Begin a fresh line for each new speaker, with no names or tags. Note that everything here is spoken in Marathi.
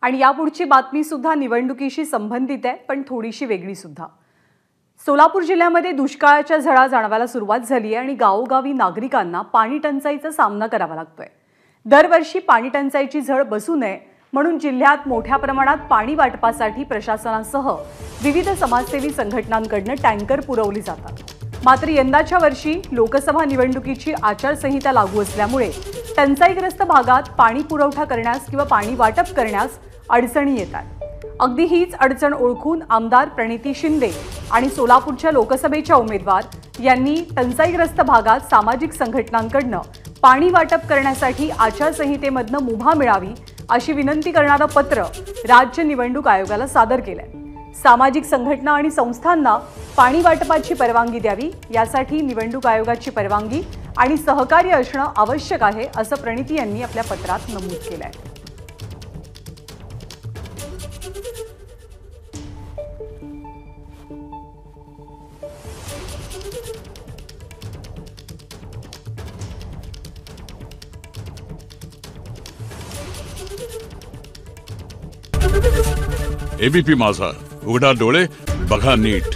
आणि यापुढची बातमी सुद्धा निवडणुकीशी संबंधित आहे, पण थोडीशी वेगळी सुद्धा। सोलापूर जिल्ह्यामध्ये दुष्काळाच्या झळा जाणवायला सुरुवात झाली आहे आणि गावोगावी नागरिकांना पाणी टंचाईचा सामना करावा लागतोय। दरवर्षी पाणी टंचाईची झळ बसू नये म्हणून जिल्ह्यात मोठ्या प्रमाणात पाणी वाटपासाठी प्रशासनासह विविध समाजसेवी संघटनांकडून टँकर पुरवली जातात। मात्र यंदाच्या वर्षी लोकसभा निवडणुकीची आचारसंहिता लागू असल्यामुळे टंचाईग्रस्त भागात पाणी पुरवठा करण्यास किंवा पाणी वाटप करण्यास अडचणी येतात। अगदी हीच अडचण ओळखून आमदार प्रणिती शिंदे आणि सोलापूरच्या लोकसभेच्या उमेदवार यांनी टंचाईग्रस्त भागात सामाजिक संघटनांकडून पाणी वाटप करण्यासाठी आचारसंहितेमधून मुभा मिळावी अशी विनंती करणारं पत्र राज्य निवडणूक आयोगाला सादर केलंय। सामाजिक संघटना आणि संस्थांना पाणी वाटपाची परवानगी द्यावी, यासाठी निवडणूक आयोगाची परवानगी आणि सहकार्य असणं आवश्यक आहे असं प्रणिती यांनी आपल्या पत्रात नमूद केलंय।
एबीपी माझा, उघडा डोळे बघा नीट।